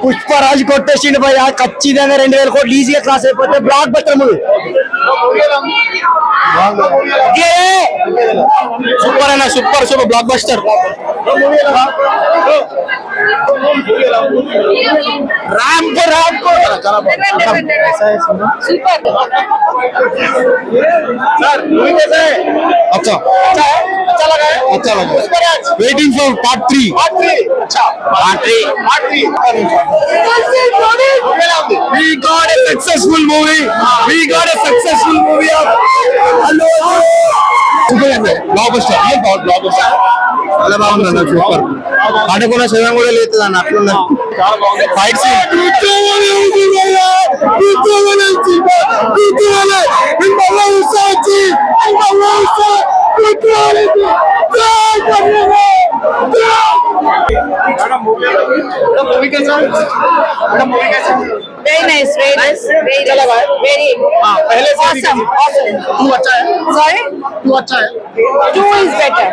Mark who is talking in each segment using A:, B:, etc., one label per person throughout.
A: పుష్పరాజ్ కొట్టేసిండు భయ ఖచ్చితంగా 2000 కోట్లు ఈజీగా క్లాస్ అయిపోతే బ్లాక్ బస్టర్ మూవీ సూపర్ అన్న సూపర్ సూపర్ బ్లాక్ బస్టర్ अच्छा अच्छा लगा है अच्छा लगा वेटिंग फॉर पार्ट 3 अच्छा part 3 we got a successful movie of hello blockbuster చాలా బాగుంది అన్న సూపర్ ఆడకుండా శవం కూడా లేదు అన్న అట్లా చాలా బాగుంది ఫైట్ సీన్ मूवी कैसा
B: Very nice, very nice, very
A: पहले से
B: awesome.
A: तू अच्छा है
B: Sorry,
A: तू अच्छा है
B: 2 is better.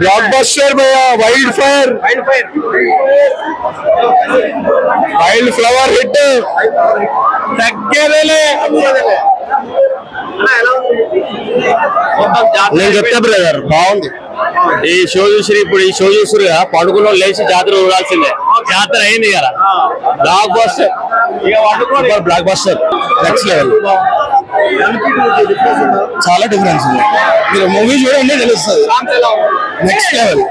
A: ब्लॉकबस्टर भैया वाइल्ड फायर फ्लावर हिट తగ్గేదేలే నేను చెప్తా బ్రదర్ బాగుంది ఈ షో చూసి ఇప్పుడు ఈ షో చూసారు కదా పడుకులో లేచి జాతర చూడాల్సిందే జాతర అయింది కదా block buster block buster next level చాలా డిఫరెన్స్ ఉంది మీరు మూవీ చూడండి తెలుస్తుంది నెక్స్ట్ లెవెల్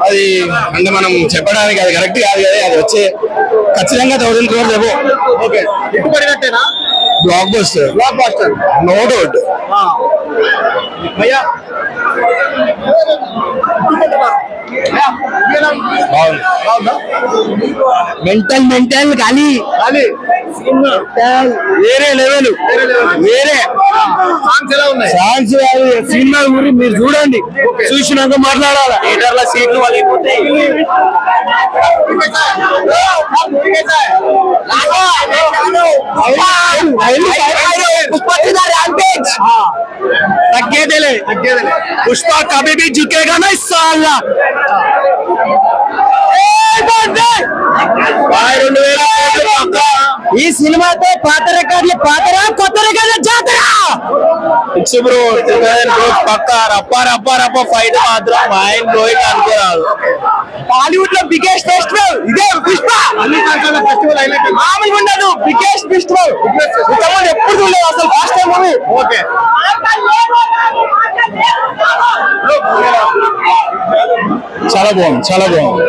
A: అది అంటే మనం చెప్పడానికి అది కరెక్ట్ కాదు కదా అది వచ్చే ఖచ్చితంగా 1000 crores ఏమో blockbuster no doubt mental ఖాళీ వేరే లెవెల్ వేరే సాంగ్స్ సినిమా గురించి మీరు చూడండి చూసినాక మాట్లాడాలి థియేటర్ల సీట్లు వాళ్ళిపోతాయి తగ్గేదేలే పుష్ప కभी भी झुकेगा ना इंशाअल्लाह ఈ సినిమాతో పాత రికార్డులు పాతరా కొత్త రికార్డులు జాతరా బ్రో పక్క రప్ప ఫైట్ మాత్రం మైండ్ బ్లోయింగ్ అనుకోరాదు బాలీవుడ్ లో బిగ్గెస్ట్ ఫెస్టివల్ ఇదే పుష్ప మామూలుగా ఉండదు బిగ్గెస్ట్ ఫెస్టివల్ ఎప్పుడు చూడలేదు అసలు ఫస్ట్ టైం మూవీ ఓకే చాలా బాగుంది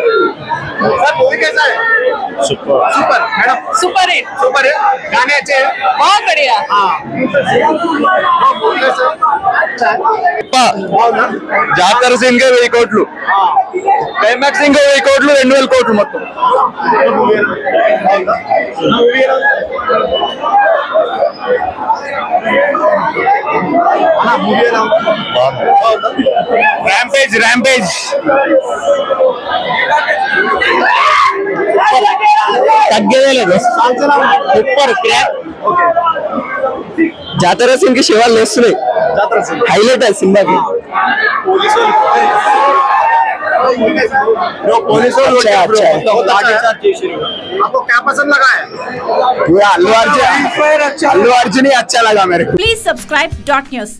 B: Super hit.
A: गाने अच्छे हैं
B: बहुत बढ़िया.
A: జాతర సీన్ కే 1000 కోట్లు క్లైమాక్స్ ఇంకా 1000 కోట్లు 2000 కోట్లు మొత్తం ర్యాంపేజ్ తగ్గేదే లేదు సూపర్ క్రాక్ జాతర సీన్ కి శివాలు లేస్తున్నాయి హైలైట్ అది సినిమాకి అల్లు అర్జున్ ही अच्छा लगा मेरे को.
C: Please subscribe .news.